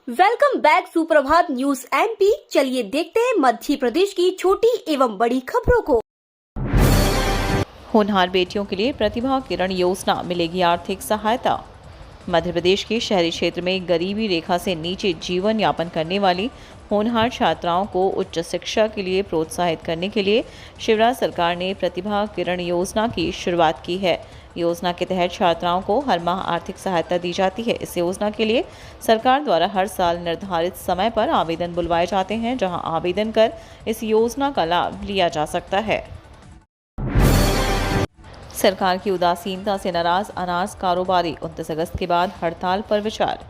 Welcome back सुप्रभात news MP. चलिए देखते हैं मध्य प्रदेश की छोटी एवं बड़ी खबरों को। होनहार बेटियों के लिए प्रतिभा किरण योजना मिलेगी आर्थिक सहायता। मध्य प्रदेश के शहरी क्षेत्र में गरीबी रेखा से नीचे जीवन यापन करने वाली होनहार छात्राओं को उच्च शिक्षा के लिए प्रोत्साहित करने के लिए शिवराज सरकार ने प्रतिभा किरण योजना की शुरुआत की है। योजना के तहत छात्राओं को हर माह आर्थिक सहायता दी जाती है। इस योजना के लिए सरकार द्वारा हर साल निर्धारित समय पर आवेदन बुलवाए जाते हैं, जहां आवेदन कर इस योजना का लाभ लिया जा सकता है। सरकार की उदासीनता से नाराज अनाज कारोबारी 29 अगस्त के बाद हड़ताल पर विचार।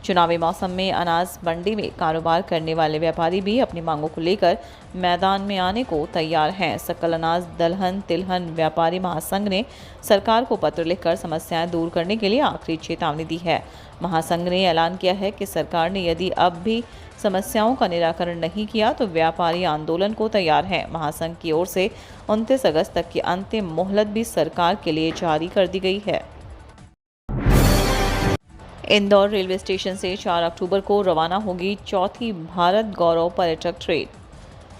चुनावी मौसम में अनाज मंडी में कारोबार करने वाले व्यापारी भी अपनी मांगों को लेकर मैदान में आने को तैयार हैं। सकल अनाज दलहन तिलहन व्यापारी महासंघ ने सरकार को पत्र लिखकर समस्याएं दूर करने के लिए आखिरी चेतावनी दी है। महासंघ ने ऐलान किया है कि सरकार ने यदि अब भी समस्याओं का निराकरण नहीं किया तो व्यापारी आंदोलन को तैयार हैं। महासंघ की ओर से 29 अगस्त तक की अंतिम मोहलत भी सरकार के लिए जारी कर दी गई है। इंदौर रेलवे स्टेशन से 4 अक्टूबर को रवाना होगी चौथी भारत गौरव पर्यटक ट्रेन।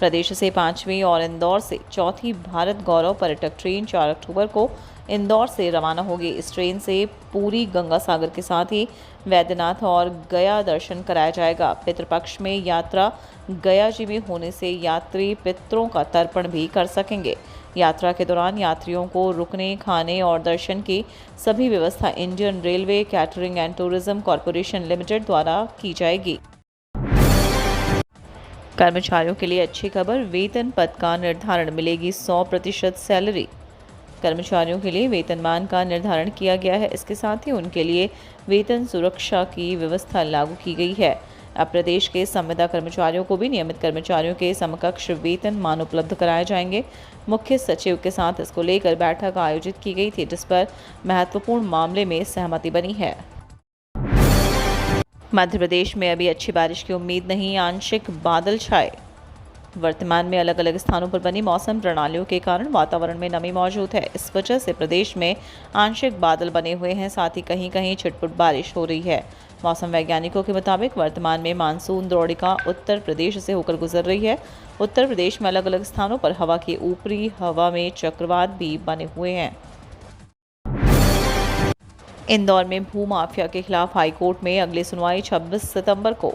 प्रदेश से 5वीं और इंदौर से चौथी भारत गौरव पर्यटक ट्रेन 4 अक्टूबर को इंदौर से रवाना होगी। इस ट्रेन से पूरी गंगा सागर के साथ ही वैद्यनाथ और गया दर्शन कराया जाएगा। पितृपक्ष में यात्रा गया जी में होने से यात्री पितरों का तर्पण भी कर सकेंगे। यात्रा के दौरान यात्रियों को रुकने, खाने और दर्शन की सभी व्यवस्था Indian railway catering and tourism corporation limited द्वारा की जाएगी। कर्मचारियों के लिए अच्छी खबर, वेतन पद का निर्धारण, मिलेगी 100% सैलरी। कर्मचारियों के लिए वेतनमान का निर्धारण किया गया है। इसके साथ ही उनके लिए वेतन सुरक्षा की व्यवस्था लागू की गई है। अब प्रदेश के संविदा कर्मचारियों को भी नियमित कर्मचारियों के समकक्ष वेतन मान उपलब्ध कराए जाएंगे। मुख्य सचिव के साथ इसको लेकर बैठक आयोजित की गई थी, जिस पर महत्वपूर्ण मामले में सहमति बनी है। मध्य प्रदेश में अभी अच्छी बारिश की उम्मीद नहीं, आंशिक बादल छाए। वर्तमान में अलग अलग स्थानों पर बनी मौसम प्रणालियों के कारण वातावरण में नमी मौजूद है। इस वजह से प्रदेश में आंशिक बादल बने हुए हैं, साथ ही कहीं कहीं छिटपुट बारिश हो रही है। मौसम वैज्ञानिकों के मुताबिक वर्तमान में मानसून द्रोणिका उत्तर प्रदेश से होकर गुजर रही है। उत्तर प्रदेश में अलग अलग स्थानों पर हवा के ऊपरी हवा में चक्रवात भी बने हुए हैं। इंदौर में भूमाफिया के खिलाफ हाईकोर्ट में अगली सुनवाई 26 सितंबर को।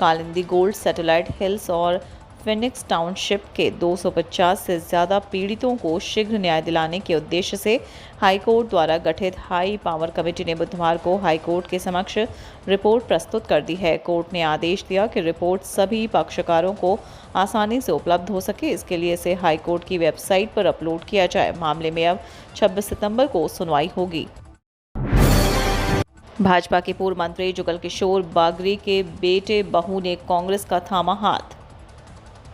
कालिंदी गोल्ड, सैटेलाइट हिल्स और फिनिक्स टाउनशिप के 250 से ज़्यादा पीड़ितों को शीघ्र न्याय दिलाने के उद्देश्य से हाईकोर्ट द्वारा गठित हाई पावर कमेटी ने बुधवार को हाईकोर्ट के समक्ष रिपोर्ट प्रस्तुत कर दी है। कोर्ट ने आदेश दिया कि रिपोर्ट सभी पक्षकारों को आसानी से उपलब्ध हो सके, इसके लिए इसे हाईकोर्ट की वेबसाइट पर अपलोड किया जाए। मामले में अब 26 सितंबर को सुनवाई होगी। भाजपा के पूर्व मंत्री जुगल किशोर बागरी के बेटे बहू ने कांग्रेस का थामा हाथ।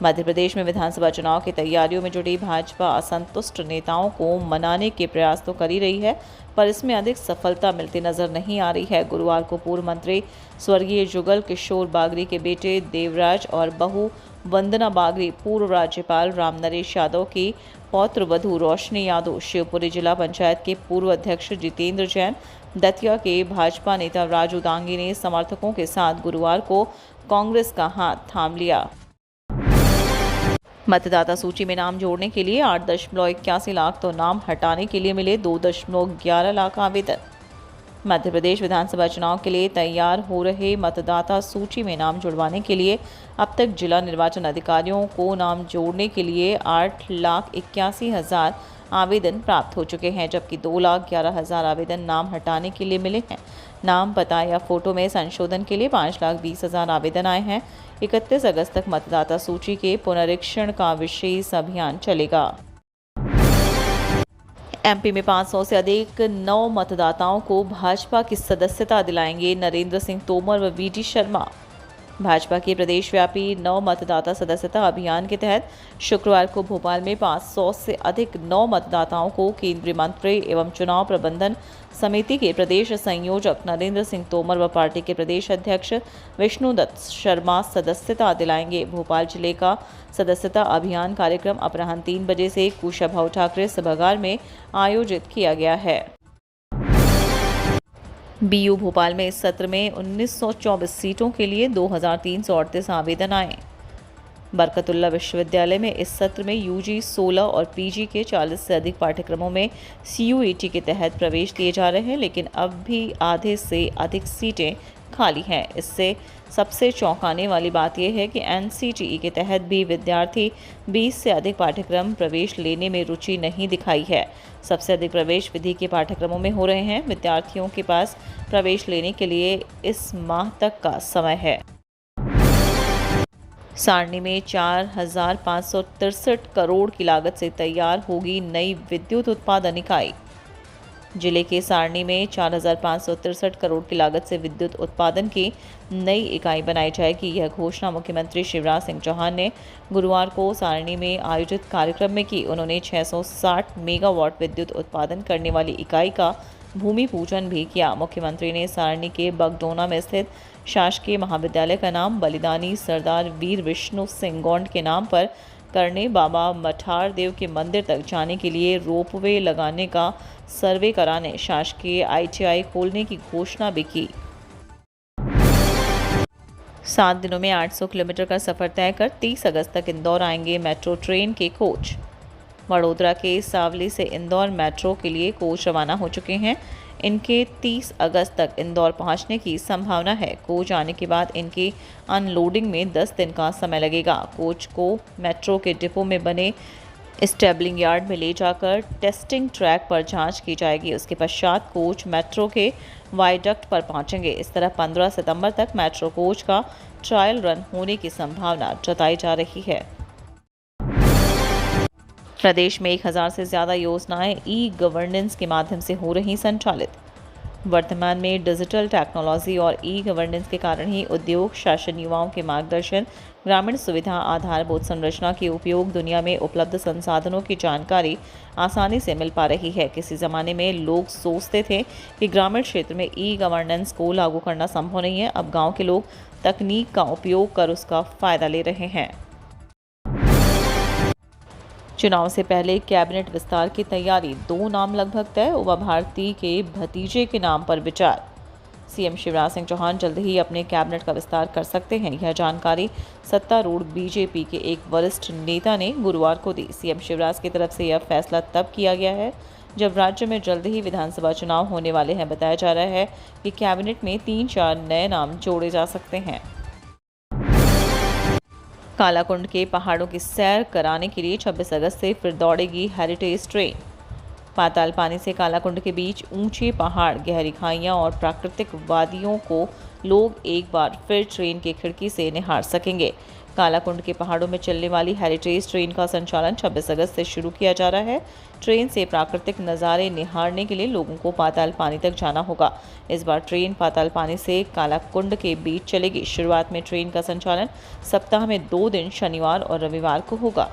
मध्य प्रदेश में विधानसभा चुनाव की तैयारियों में जुटी भाजपा असंतुष्ट नेताओं को मनाने के प्रयास तो कर ही रही है, पर इसमें अधिक सफलता मिलती नजर नहीं आ रही है। गुरुवार को पूर्व मंत्री स्वर्गीय जुगल किशोर बागरी के बेटे देवराज और बहू वंदना बागरी पूर्व राज्यपाल रामनरेश यादव की पौत्र वधू रोशनी यादव, शिवपुरी जिला पंचायत के पूर्व अध्यक्ष जितेंद्र जैन, दतिया के भाजपा नेता राजू दांगी ने समर्थकों के साथ गुरुवार को कांग्रेस का हाथ थाम लिया। मतदाता सूची में नाम जोड़ने के लिए 8.81 लाख तो नाम हटाने के लिए मिले 2.11 लाख आवेदन। मध्य प्रदेश विधानसभा चुनाव के लिए तैयार हो रहे मतदाता सूची में नाम जुड़वाने के लिए अब तक जिला निर्वाचन अधिकारियों को नाम जोड़ने के लिए 8,81,000 आवेदन प्राप्त हो चुके हैं, जबकि 2,11,000 आवेदन नाम हटाने के लिए मिले हैं। नाम, पता या फोटो में संशोधन के लिए 5,20,000 आवेदन आए हैं। 31 अगस्त तक मतदाता सूची के पुनरीक्षण का विशेष अभियान चलेगा। एमपी में 500 से अधिक नव मतदाताओं को भाजपा की सदस्यता दिलाएंगे नरेंद्र सिंह तोमर व वीडी शर्मा। भाजपा के प्रदेशव्यापी नव मतदाता सदस्यता अभियान के तहत शुक्रवार को भोपाल में 500 से अधिक नव मतदाताओं को केंद्रीय मंत्री एवं चुनाव प्रबंधन समिति के प्रदेश संयोजक नरेंद्र सिंह तोमर व पार्टी के प्रदेश अध्यक्ष विष्णुदत्त शर्मा सदस्यता दिलाएंगे। भोपाल जिले का सदस्यता अभियान कार्यक्रम अपराह्न 3 बजे से कुशाभाऊ ठाकरे सभागार में आयोजित किया गया है। बीयू भोपाल में इस सत्र में 1924 सीटों के लिए 2338 आवेदन आए। बरकतुल्ला विश्वविद्यालय में इस सत्र में यूजी 16 और पीजी के 40 से अधिक पाठ्यक्रमों में सीयूईटी के तहत प्रवेश दिए जा रहे हैं, लेकिन अब भी आधे से अधिक सीटें खाली हैं। इससे सबसे चौंकाने वाली बात यह है कि एनसीटीई के तहत भी विद्यार्थी 20 से अधिक पाठ्यक्रम प्रवेश लेने में रुचि नहीं दिखाई है। सबसे अधिक प्रवेश विधि के पाठ्यक्रमों में हो रहे हैं। विद्यार्थियों के पास प्रवेश लेने के लिए इस माह तक का समय है। सारणी में 4,563 करोड़ की लागत से तैयार होगी नई विद्युत उत्पादन इकाई। जिले के सारणी में 4,563 करोड़ की लागत से विद्युत उत्पादन की नई इकाई बनाई जाएगी। यह घोषणा मुख्यमंत्री शिवराज सिंह चौहान ने गुरुवार को सारणी में आयोजित कार्यक्रम में की। उन्होंने 660 मेगावाट विद्युत उत्पादन करने वाली इकाई का भूमि पूजन भी किया। मुख्यमंत्री ने सारणी के बगडोना में स्थित शासकीय महाविद्यालय का नाम बलिदानी सरदार वीर विष्णु सिंह गौंड के नाम पर करने, बाबा मठार देव के मंदिर तक जाने के लिए रोपवे लगाने का सर्वे कराने, शासकीय आईटीआई खोलने की घोषणा भी की। 7 दिनों में 800 किलोमीटर का सफर तय कर 30 अगस्त तक इंदौर आएंगे मेट्रो ट्रेन के कोच। वडोदरा के सावली से इंदौर मेट्रो के लिए कोच रवाना हो चुके हैं। इनके 30 अगस्त तक इंदौर पहुंचने की संभावना है। कोच आने के बाद इनकी अनलोडिंग में 10 दिन का समय लगेगा। कोच को मेट्रो के डिपो में बने स्टेबलिंग यार्ड में ले जाकर टेस्टिंग ट्रैक पर जांच की जाएगी। उसके पश्चात कोच मेट्रो के वायडक्ट पर पहुंचेंगे। इस तरह 15 सितंबर तक मेट्रो कोच का ट्रायल रन होने की संभावना जताई जा रही है। प्रदेश में 1000 से ज़्यादा योजनाएं ई गवर्नेंस के माध्यम से हो रही संचालित। वर्तमान में डिजिटल टेक्नोलॉजी और ई गवर्नेंस के कारण ही उद्योग, शासन, युवाओं के मार्गदर्शन, ग्रामीण सुविधा, आधारभूत संरचना के उपयोग, दुनिया में उपलब्ध संसाधनों की जानकारी आसानी से मिल पा रही है। किसी ज़माने में लोग सोचते थे कि ग्रामीण क्षेत्र में ई गवर्नेंस को लागू करना संभव नहीं है। अब गाँव के लोग तकनीक का उपयोग कर उसका फ़ायदा ले रहे हैं। चुनाव से पहले कैबिनेट विस्तार की तैयारी, 2 नाम लगभग तय। उमा भारती के भतीजे के नाम पर विचार। सीएम शिवराज सिंह चौहान जल्द ही अपने कैबिनेट का विस्तार कर सकते हैं। यह जानकारी सत्तारूढ़ बीजेपी के एक वरिष्ठ नेता ने गुरुवार को दी। सीएम शिवराज की तरफ से यह फैसला तब किया गया है जब राज्य में जल्द ही विधानसभा चुनाव होने वाले हैं। बताया जा रहा है कि कैबिनेट में 3-4 नए नाम जोड़े जा सकते हैं। कालाकुंड के पहाड़ों की सैर कराने के लिए 26 अगस्त से फिर दौड़ेगी हेरिटेज ट्रेन। पाताल पानी से कालाकुंड के बीच ऊंचे पहाड़, गहरी खाइयां और प्राकृतिक वादियों को लोग एक बार फिर ट्रेन की खिड़की से निहार सकेंगे। कालाकुंड के पहाड़ों में चलने वाली हेरिटेज ट्रेन का संचालन 26 अगस्त से शुरू किया जा रहा है। ट्रेन से प्राकृतिक नज़ारे निहारने के लिए लोगों को पाताल पानी तक जाना होगा। इस बार ट्रेन पाताल पानी से कालाकुंड के बीच चलेगी। शुरुआत में ट्रेन का संचालन सप्ताह में 2 दिन शनिवार और रविवार को होगा।